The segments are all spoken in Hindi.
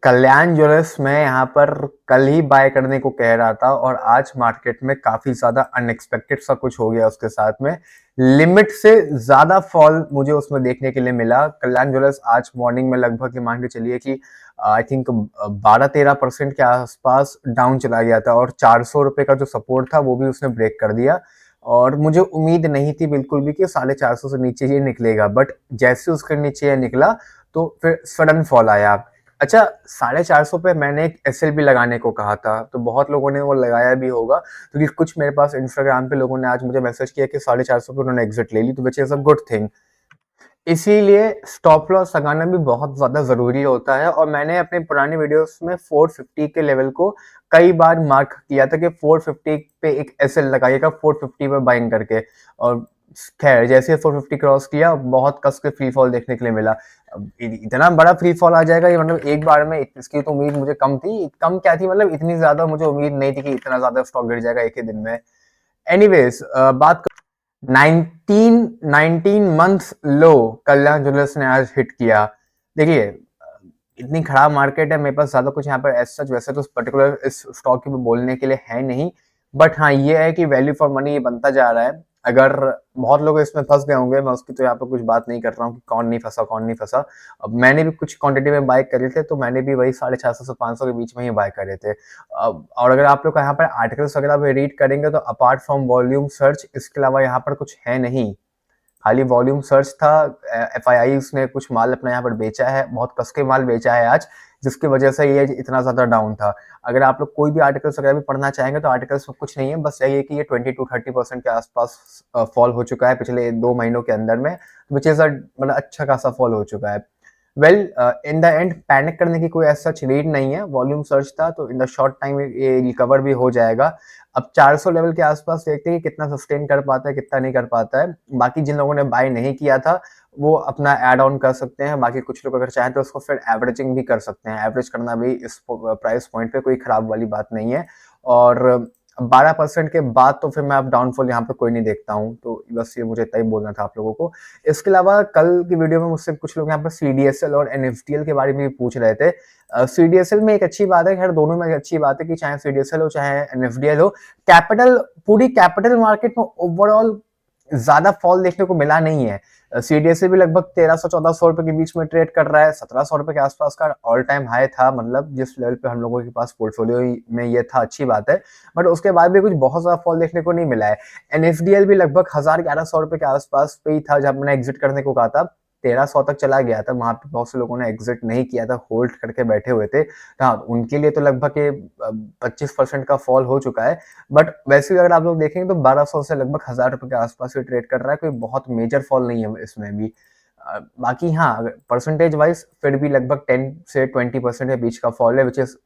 कल्याण ज्वेलर्स मैं यहाँ पर कल ही बाय करने को कह रहा था और आज मार्केट में काफी ज्यादा अनएक्सपेक्टेड सा कुछ हो गया उसके साथ में। लिमिट से ज्यादा फॉल मुझे उसमें देखने के लिए मिला। कल्याण ज्वेलर्स आज मॉर्निंग में लगभग ये मान के चलिए कि आई थिंक 12-13% के आसपास डाउन चला गया था और 400 रुपए का जो सपोर्ट था वो भी उसने ब्रेक कर दिया। और मुझे उम्मीद नहीं थी बिल्कुल भी कि 450 से नीचे ये निकलेगा, बट जैसे उसके नीचे ये निकला तो फिर सडन फॉल आया। अच्छा, 450 पे मैंने एक एसएलपी लगाने को कहा था, तो बहुत लोगों ने वो लगाया भी होगा, क्योंकि कुछ मेरे पास इंस्टाग्राम पे लोगों ने आज मुझे मैसेज किया कि 450 पे उन्होंने एग्जिट ले ली, तो which is a good thing. इसीलिए स्टॉप लॉस लगाना भी बहुत ज्यादा जरूरी होता है और मैंने अपने पुराने वीडियोस में 450 के लेवल को कई बार मार्क किया था कि 450 पे एक एसएल लगाइएगा, 450 पे बाइंग करके। और खैर जैसे 450 क्रॉस किया, बहुत कस के फ्री फॉल देखने के लिए मिला। अब इतना बड़ा फ्री फॉल आ जाएगा ये मतलब एक बार में, इसकी तो उम्मीद मुझे कम थी। कम क्या थी, मतलब इतनी ज्यादा मुझे उम्मीद नहीं थी कि इतना ज्यादा स्टॉक गिर जाएगा एक ही दिन में। एनीवेज, बात 19 मंथ्स लो कल्याण ज्वेलर्स ने आज हिट किया। देखिए, इतनी खराब मार्केट है, मेरे पास ज्यादा कुछ यहाँ पर एज सच वैसे तो पर्टिकुलर इस स्टॉक के बोलने के लिए है नहीं। बट हाँ, ये है कि वैल्यू फॉर मनी ये बनता जा रहा है। अगर बहुत लोग इसमें फंस गए होंगे, मैं उसकी तो यहाँ पे कुछ बात नहीं कर रहा हूँ कि कौन नहीं फंसा कौन नहीं फंसा। अब मैंने भी कुछ क्वांटिटी में बाय करे थे, तो मैंने भी वही 450 से 500 के बीच में ही बाय करे थे। और अगर आप लोग यहाँ पर आर्टिकल्स वगैरह पे रीड करेंगे तो अपार्ट फ्रॉम वॉल्यूम सर्च इसके अलावा यहाँ पर कुछ है नहीं। खाली वॉल्यूम सर्च था। एफआईआई उसने कुछ माल अपना यहाँ पर बेचा है, बहुत कस के माल बेचा है आज, जिसकी वजह से ये इतना ज्यादा डाउन था। अगर आप लोग कोई भी आर्टिकल्स वगैरह भी पढ़ना चाहेंगे तो आर्टिकल्स में कुछ नहीं है, बस यही है कि ये 20-30% के आसपास फॉल हो चुका है पिछले 2 महीनों के अंदर में, विच इज मतलब अच्छा खासा फॉल हो चुका है। Well, in the end panic करने की कोई ऐसा नीड नहीं है। वॉल्यूम सर्च था तो इन द शॉर्ट टाइम ये रिकवर भी हो जाएगा। अब 400 लेवल के आसपास देखते हैं कि कितना सस्टेन कर पाता है कितना नहीं कर पाता है। बाकी जिन लोगों ने बाय नहीं किया था वो अपना एड ऑन कर सकते हैं, बाकी कुछ लोग अगर चाहें तो उसको फिर एवरेजिंग भी कर सकते हैं। एवरेज करना भी इस प्राइस पॉइंट पे कोई खराब वाली बात नहीं है। और 12% के बाद तो फिर मैं अब डाउनफॉल यहाँ पे कोई नहीं देखता हूँ, तो बस ये मुझे इतना ही बोलना था आप लोगों को। इसके अलावा कल की वीडियो में मुझसे कुछ लोग यहाँ पर सीडीएसएल और एनएफडीएल के बारे में भी पूछ रहे थे। सीडीएसएल में एक अच्छी बात है, खैर दोनों में एक अच्छी बात है कि चाहे सीडीएसएल हो चाहे एनएफडीएल हो, कैपिटल पूरी कैपिटल मार्केट में ओवरऑल ज्यादा फॉल देखने को मिला नहीं है। सीडीएसए भी लगभग 1300-1400 रुपए के बीच में ट्रेड कर रहा है। 1700 रुपए के आसपास का ऑल टाइम हाई था, मतलब जिस लेवल पे हम लोगों के पास पोर्टफोलियो में ये था, अच्छी बात है। बट उसके बाद भी कुछ बहुत ज्यादा फॉल देखने को नहीं मिला है। एनएफडीएल भी लगभग 1000-1100 रुपए के आसपास पे ही था जब मैंने एग्जिट करने को कहा था। 1300 तक चला गया था, वहां पे बहुत से लोगों ने एग्जिट नहीं किया था, होल्ड करके बैठे हुए थे। हाँ, उनके लिए तो लगभग 25% का फॉल हो चुका है। बट वैसे भी अगर आप लोग देखेंगे तो 1200 से लगभग 1000 रुपए के आसपास ही ट्रेड कर रहा है, कोई बहुत मेजर फॉल नहीं है इसमें भी। बाकी हाँ, परसेंटेज वाइज फिर भी लगभग 10 से 20% के बीच का फॉल है, विच इज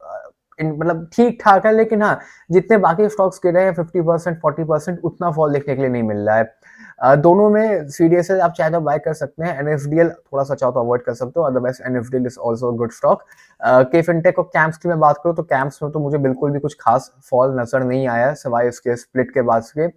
मतलब ठीक ठाक है। लेकिन हाँ, जितने बाकी स्टॉक्स गिरे हैं 50% 40% उतना फॉल देखने के लिए नहीं मिल रहा है। दोनों में सीडीएसएल आप चाहे तो बाय कर सकते हैं, एनएफडीएल थोड़ा सा चाहो तो अवॉइड कर सकते हो, otherwise NFDL is also good stock. K fintech और कैंप्स की मैं बात करूँ तो कैंप्स में तो मुझे बिल्कुल भी कुछ खास फॉल नजर नहीं आया सिवाय इसके स्प्लिट के बाद के।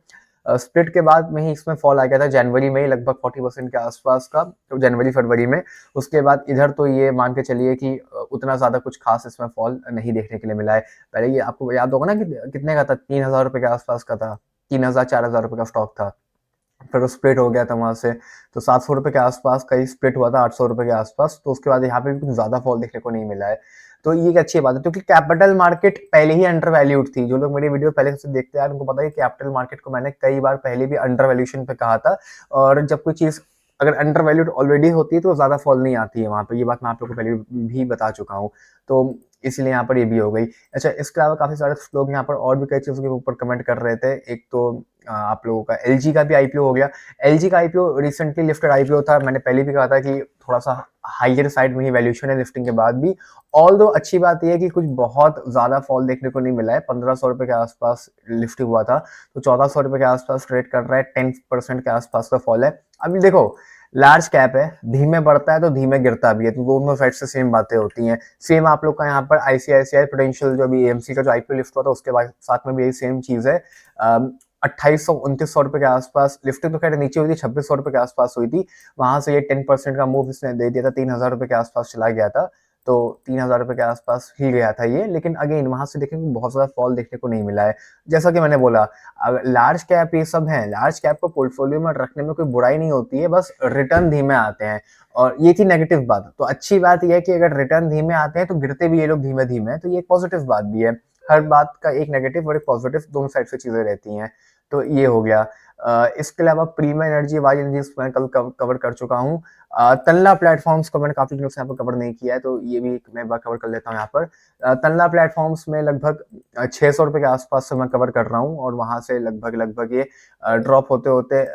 स्प्लिट के बाद में ही इसमें फॉल आ गया था जनवरी में ही लगभग 40% के आसपास का, तो जनवरी फरवरी में। उसके बाद इधर तो ये मान के चलिए कि उतना ज्यादा कुछ खास इसमें फॉल नहीं देखने के लिए मिला है। पहले ये आपको याद होगा ना कि कितने का था, 3000 रुपए के आसपास का था, 3000-4000 रुपए का स्टॉक था। फिर वो स्प्लिट हो गया था वहां से, तो 700 रुपए के आसपास का ही स्प्लिट हुआ था, 800 रुपए के आसपास। तो उसके बाद यहाँ पे भी कुछ ज्यादा फॉल देखने को नहीं मिला है। तो ये एक अच्छी बात है, क्योंकि कैपिटल मार्केट पहले ही अंडर वैल्यूड थी। जो लोग मेरी वीडियो पहले से देखते हैं उनको पता है कि कैपिटल मार्केट को मैंने कई बार पहले भी अंडर वैल्यूएशन पे कहा था। और जब कोई चीज अगर अंडर वैल्यूड ऑलरेडी होती है तो ज्यादा फॉल नहीं आती है वहां पे, ये बात मैं आप लोगों को पहले भी बता चुका हूँ। तो इसलिए यहाँ पर ये भी हो गई। अच्छा, इसके अलावा काफी सारे लोग यहाँ पर और भी कई चीजों के ऊपर कमेंट कर रहे थे। एक तो आप लोगों का एलजी का भी आईपीओ हो गया। एलजी का आईपीओ रिसेंटली लिफ्टेड आईपीओ था, मैंने पहले भी कहा था कि थोड़ा सा हाइयर साइड में ही वैल्यूएशन है लिफ्टिंग के बाद भी। ऑल दो अच्छी बात यह है कि कुछ बहुत ज्यादा फॉल देखने को नहीं मिला है। 1500 रुपए के आसपास लिफ्ट हुआ था, तो 1400 रुपए के आसपास ट्रेड कर रहा है, 10% के आसपास का फॉल है। अभी देखो, लार्ज कैप है, धीमे बढ़ता है तो धीमे गिरता भी है, तो दोनों साइड से सेम बातें होती हैं। सेम आप लोग का यहाँ पर आईसीआईसीआई प्रोडेंशियल जो अभी एएमसी का जो आईपीओ लिफ्ट हुआ था उसके बाद साथ में भी यही सेम चीज है। 2800-2900 रुपए के आसपास लिफ्टिंग तो खैर नीचे हुई थी, 2600 रुपए के आसपास हुई थी। वहां से ये 10% का मूव इसने दे दिया था, 3000 रुपए के आसपास चला गया था। तो 3000 रुपये के आसपास ही गया था ये, लेकिन अगेन वहाँ से देखेंगे बहुत ज़्यादा फॉल देखने को नहीं मिला है। जैसा कि मैंने बोला, अगर लार्ज कैप ये सब हैं, लार्ज कैप को पोर्टफोलियो में रखने में कोई बुराई नहीं होती है, बस रिटर्न धीमे आते हैं और ये थी नेगेटिव बात। तो अच्छी बात ये है कि अगर रिटर्न धीमे आते हैं तो गिरते भी ये लोग धीमे-धीमे हैं, तो ये एक पॉजिटिव बात भी है। हर बात का एक नेगेटिव और एक पॉजिटिव दोनों साइड से चीज़ें रहती हैं, तो ये हो गया। इसके अलावा प्रीमियम एनर्जी, वाई एनर्जी मैं कल कवर कर चुका हूँ। तन्ला प्लेटफॉर्म्स को मैंने काफ़ी दिनों से यहाँ पर कवर नहीं किया है, तो ये भी मैं एक बार कवर कर लेता हूँ यहाँ पर। तन्ला प्लेटफॉर्म्स में लगभग 600 रुपये के आसपास से मैं कवर कर रहा हूँ और वहाँ से लगभग ये ड्रॉप होते होते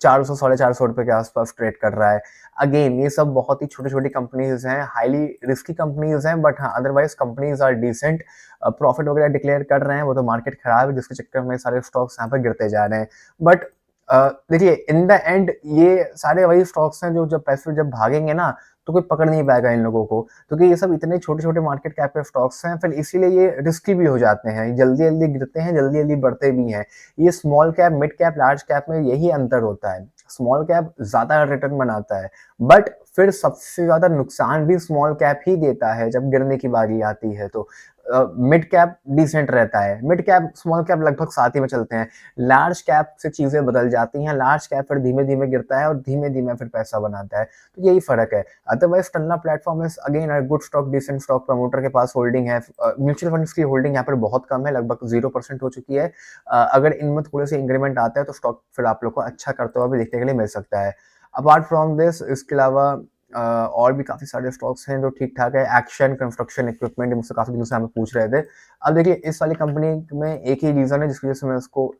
400 साढ़े 400 रुपये के आसपास ट्रेड कर रहा है। अगेन ये सब बहुत ही छोटी-छोटी कंपनीज़ हैं, हाईली रिस्की कंपनीज़ हैं, बट हाँ otherwise companies are decent. Profit वगैरह डिक्लेयर कर रहे हैं, वो तो मार्केट खराब है जिसके चक्कर में सारे स्टॉक्स यहाँ पर गिरते जा रहे हैं। बट देखिए इन द एंड ये सारे वही स्टॉक्स हैं जो जब पैसे जब भागेंगे ना तो कोई पकड़ नहीं पाएगा इन लोगों को, क्योंकि ये सब इतने छोटे-छोटे मार्केट कैप के स्टॉक्स हैं, फिर इसीलिए ये रिस्की भी हो जाते हैं, जल्दी-जल्दी गिरते हैं, जल्दी-जल्दी बढ़ते भी हैं। ये small cap, mid cap, large cap में यही अंतर होता है। स्मॉल कैप ज़्यादा रिटर्न बनाता है, बट फिर सबसे ज़्यादा नुकसान भी स्मॉल कैप ही देता है जब गिरने की बारी आती है तो। मिड कैप डिसेंट रहता है, मिड कैप, स्मॉल कैप लगभग साथ ही में चलते हैं। लार्ज कैप से चीज़ें बदल जाती हैं, लार्ज कैप फिर धीमे-धीमे गिरता है और धीमे-धीमे फिर पैसा बनाता है, तो यही फ़र्क है। Otherwise Tanla platform is again a good stock, decent stock, promoter के पास होल्डिंग है। म्यूचुअल फंड्स की होल्डिंग यहाँ पर बहुत कम है, लगभग 0% हो चुकी है। अगर इनमें थोड़े से इंक्रीमेंट आता है तो स्टॉक फिर आप लोग को अच्छा करते हुआ भी देखने के लिए मिल सकता है। अपार्ट फ्रॉम दिस, इसके अलावा और भी काफ़ी सारे स्टॉक्स हैं जो ठीक-ठाक है। एक्शन कंस्ट्रक्शन इक्विपमेंट, मुझसे काफ़ी दिनों से हमें पूछ रहे थे। अब देखिए इस वाली कंपनी में एक ही रीज़न है जिसकी वज़ह से मैं उसको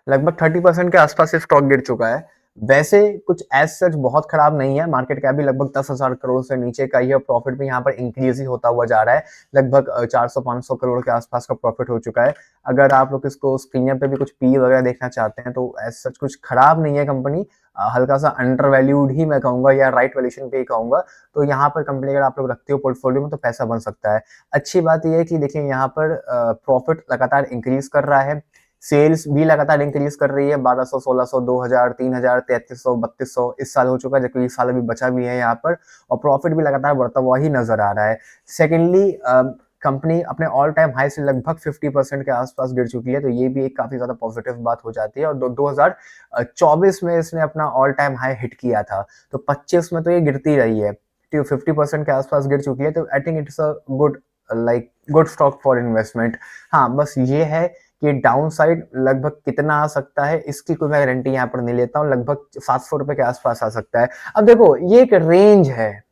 लगभग 30% के आसपास ये स्टॉक गिर चुका है। वैसे कुछ एज़ सच बहुत खराब नहीं है, मार्केट कैप भी लगभग 10,000 करोड़ से नीचे का ही है, प्रॉफिट भी यहाँ पर इंक्रीज़ ही होता हुआ जा रहा है। लगभग 400-500 करोड़ के आसपास का प्रॉफिट हो चुका है। अगर आप लोग इसको स्क्रीन पे भी कुछ पी वगैरह देखना चाहते हैं तो एज़ सच कुछ खराब नहीं है कंपनी। हल्का-सा अंडर वैल्यूड ही मैं कहूँगा या राइट वैल्यूएशन पे ही कहूँगा। तो यहाँ पर कंपनी अगर आप लोग रखते हो पोर्टफोलियो में तो पैसा बन सकता है। अच्छी बात ये है कि देखिए यहाँ पर प्रॉफिट लगातार इंक्रीज़ कर रहा है। सेल्स भी लगातार इंक्रीज कर रही है, 1200, 1600, 2000, 3000, 3300, 3200 इस साल हो चुका है, जबकि इस साल अभी बचा भी है यहाँ पर, और प्रॉफिट भी लगातार बढ़ता हुआ ही नजर आ रहा है। सेकेंडली, कंपनी अपने ऑल टाइम हाई से लगभग 50% के आसपास गिर चुकी है, तो ये भी एक काफी ज्यादा पॉजिटिव बात हो जाती है। और 2024 में इसने अपना ऑल टाइम हाई हिट किया था, तो 25 में तो ये गिरती रही है, तो 50% के आसपास गिर चुकी है, तो I think it's a good stock for investment. हाँ, बस ये है कि डाउन साइड लगभग कितना आ सकता है इसकी कोई मैं गारंटी यहाँ पर नहीं लेता हूँ, लगभग 700 रुपए के आसपास आ सकता है। अब देखो ये एक रेंज है,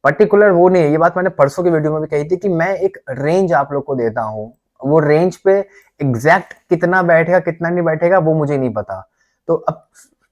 पर्टिकुलर वो नहीं है। ये बात मैंने परसों की वीडियो में भी कही थी कि मैं एक रेंज आप लोग को देता हूँ, वो रेंज पे एग्जैक्ट कितना बैठेगा कितना नहीं बैठेगा वो मुझे नहीं पता। तो अब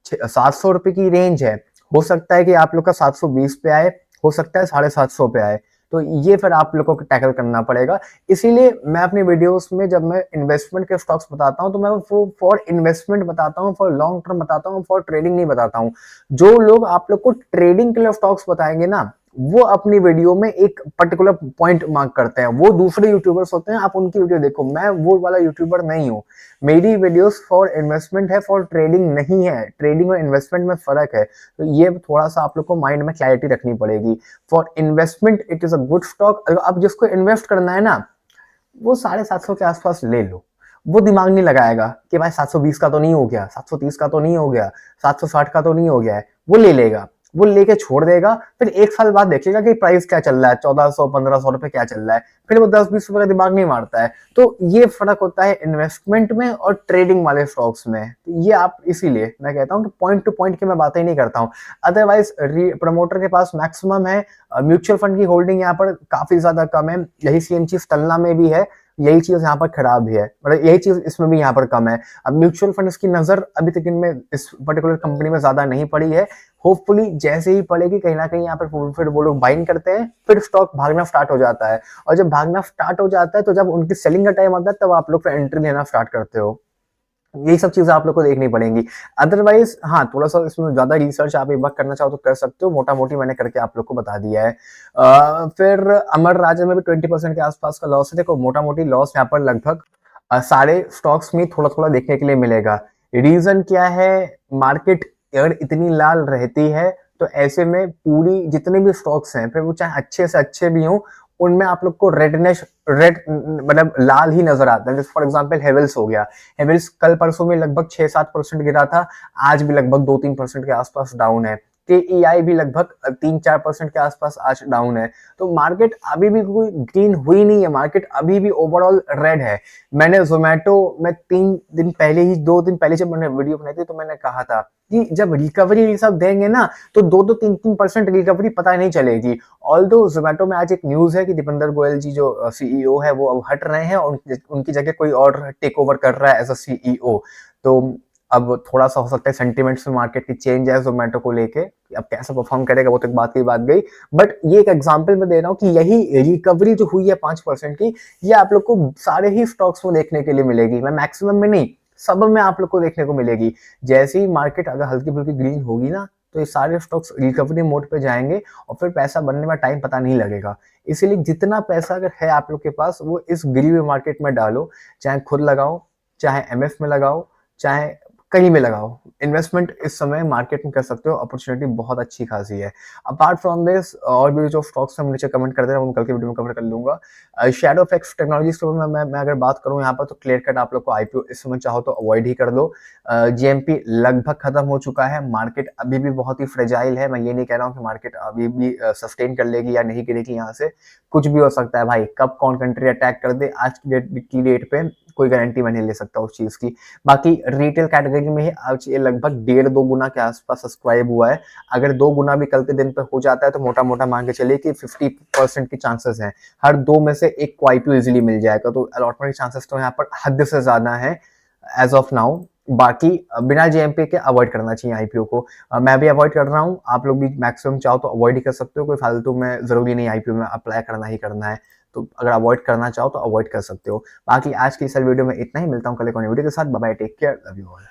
700 रुपए की रेंज है, हो सकता है कि आप लोग का 720 पे आए, हो सकता है 750 पे आए, तो ये फिर आप लोगों को टैकल करना पड़ेगा। इसीलिए मैं अपनी वीडियोस में जब मैं इन्वेस्टमेंट के स्टॉक्स बताता हूँ तो मैं वो फॉर इन्वेस्टमेंट बताता हूँ, फॉर लॉन्ग टर्म बताता हूँ, फॉर ट्रेडिंग नहीं बताता हूँ। जो लोग आप लोग को ट्रेडिंग के लिए स्टॉक्स बताएंगे ना, वो अपनी वीडियो में एक पर्टिकुलर पॉइंट मार्क करते हैं, वो दूसरे यूट्यूबर्स होते हैं, आप उनकी वीडियो देखो। मैं वो वाला यूट्यूबर नहीं हूँ, मेरी वीडियोस फॉर इन्वेस्टमेंट है, फॉर ट्रेडिंग नहीं है। ट्रेडिंग और इन्वेस्टमेंट में फर्क है, तो ये थोड़ा सा आप लोग को माइंड में क्लैरिटी रखनी पड़ेगी। For investment it is a good stock. अब जिसको इन्वेस्ट करना है ना, वो 750 के आसपास ले लो। वो दिमाग नहीं लगाएगा कि भाई 720 का तो नहीं हो गया, 730 का तो नहीं हो गया, 760 का तो नहीं हो गया है, वो ले लेगा, वो लेके छोड़ देगा। फिर एक साल बाद देखेगा कि प्राइस क्या चल रहा है, 1400 1500 रुपए क्या चल रहा है, फिर वो 10-20 रुपए का दिमाग नहीं मारता है। तो ये फर्क होता है इन्वेस्टमेंट में और ट्रेडिंग वाले स्टॉक्स में। तो ये आप, इसीलिए मैं कहता हूँ कि पॉइंट टू पॉइंट की मैं बातें ही नहीं करता हूँ। अदरवाइज प्रमोटर के पास मैक्सिमम है, म्यूचुअल फंड की होल्डिंग यहाँ पर काफी ज्यादा कम है। यही सेम चीज तलना में भी है, यही चीज यहाँ पर खराब भी है, मतलब यही चीज इसमें भी यहाँ पर कम है। अब म्यूचुअल फंड्स की नजर अभी तक इनमें इस पर्टिकुलर कंपनी में ज्यादा नहीं पड़ी है। होपफुली जैसे ही पड़ेगी कहीं ना कहीं यहाँ पर फिर वो लोग बाइंग करते हैं, फिर स्टॉक भागना स्टार्ट हो जाता है। और जब भागना स्टार्ट हो जाता है तो जब उनकी सेलिंग का टाइम आता है तब आप लोग फिर एंट्री लेना स्टार्ट करते हो। यही सब चीजें आप लोग को देखनी पड़ेंगी। अदरवाइज हाँ, थोड़ा सा इसमें ज्यादा रिसर्च आप एक बार करना चाहो तो कर सकते हो, मोटा मोटी मैंने करके आप लोग को बता दिया है। फिर अमर राजा में भी 20% के आसपास का लॉस है। देखो मोटा मोटी लॉस यहाँ पर लगभग सारे स्टॉक्स में थोड़ा थोड़ा देखने के लिए मिलेगा। रीजन क्या है, मार्केट अगर इतनी लाल रहती है तो ऐसे में पूरी जितने भी स्टॉक्स हैं, फिर वो चाहे अच्छे से अच्छे भी हों, उनमें आप लोग को रेड मतलब लाल ही नजर आता है। जैसे फॉर एग्जांपल हेवेल्स हो गया, हेवेल्स कल परसों में लगभग 6-7% गिरा था, आज भी लगभग 2-3% के आसपास डाउन है। KEI भी लगभग 3-4% के आसपास आज डाउन है। तो मार्केट अभी भी कोई ग्रीन हुई नहीं है, मार्केट अभी भी ओवरऑल रेड है। मैंने जोमेटो में 3 दिन पहले ही, 2 दिन पहले जब मैंने वीडियो बनाई थी, तो मैंने कहा था कि जब रिकवरी सब देंगे ना, तो 2-3% रिकवरी पता नहीं चलेगी। ऑल्दो जोमेटो में आज एक न्यूज है कि दीपेंद्र गोयल जी जो CEO है वो अब हट रहे हैं और उनकी जगह कोई और टेक ओवर कर रहा है एज अ CEO। तो अब थोड़ा सा हो सकता है सेंटिमेंट्स में मार्केट की चेंज है जोमेटो को लेके, अब कैसा परफॉर्म करेगा वो तो एक बात की बात गई। बट ये एक एग्जांपल मैं दे रहा हूँ कि यही रिकवरी जो हुई है 5% की, ये आप लोग को सारे ही स्टॉक्स में देखने के लिए मिलेगी। मैं मैक्सिमम में नहीं, सब में आप लोग को देखने को मिलेगी। जैसे ही मार्केट अगर हल्की फुल्की ग्रीन होगी ना, तो ये सारे स्टॉक्स रिकवरी मोड पे जाएंगे और फिर पैसा बनने में टाइम पता नहीं लगेगा। इसीलिए जितना पैसा अगर है आप लोग के पास, वो इस गिरी हुई मार्केट में डालो, चाहे खुद लगाओ, चाहे MF में लगाओ, चाहे कहीं में लगाओ। इन्वेस्टमेंट इस समय मार्केट में कर सकते हो, अपॉर्चुनिटी बहुत अच्छी खासी है। अपार्ट फ्रॉम दिस और भी जो स्टॉक्स हैं मुझे कमेंट कर देना, मैं कल के वीडियो में कवर कर लूंगा। शैडोफैक्स टेक्नोलॉजीज के ऊपर मैं अगर बात करूं यहाँ पर, तो क्लियर कट आप लोग को IPO इस समय चाहो तो अवॉइड ही कर दो। GMP लगभग खत्म हो चुका है, मार्केट अभी भी बहुत ही फ्रेजाइल है। मैं ये नहीं कह रहा हूँ कि मार्केट अभी भी सस्टेन कर लेगी या नहीं गिरेगी, यहाँ से कुछ भी हो सकता है भाई। कब कौन कंट्री अटैक कर दे आज की डेट पे कोई गारंटी मैं नहीं ले सकता उस चीज की। बाकी रिटेल कैटेगरी में ही आज ये लगभग 1.5-2 गुना के आसपास सब्सक्राइब हुआ है। अगर 2 गुना भी कल के दिन पे हो जाता है, तो मोटा मोटा मान के चलिए कि 50% की चांसेस हैं। हर 2 में से 1 को IPO इजिली मिल जाएगा, तो अलॉटमेंट के चांसेस तो यहाँ पर हद से ज्यादा है एज ऑफ नाउ। बाकी बिना JMP के अवॉइड करना चाहिए IPO को। मैं भी अवॉइड कर रहा हूँ, आप लोग भी मैक्सिमम चाहो तो अवॉइड ही कर सकते हो। कोई फालतू में जरूरी नहीं IPO में अप्लाई करना ही करना है, तो अगर अवॉइड करना चाहो तो अवॉइड कर सकते हो। बाकी आज की इस वीडियो में इतना ही, मिलता हूँ कल एक और वीडियो के साथ। Bye bye, take care, love you all.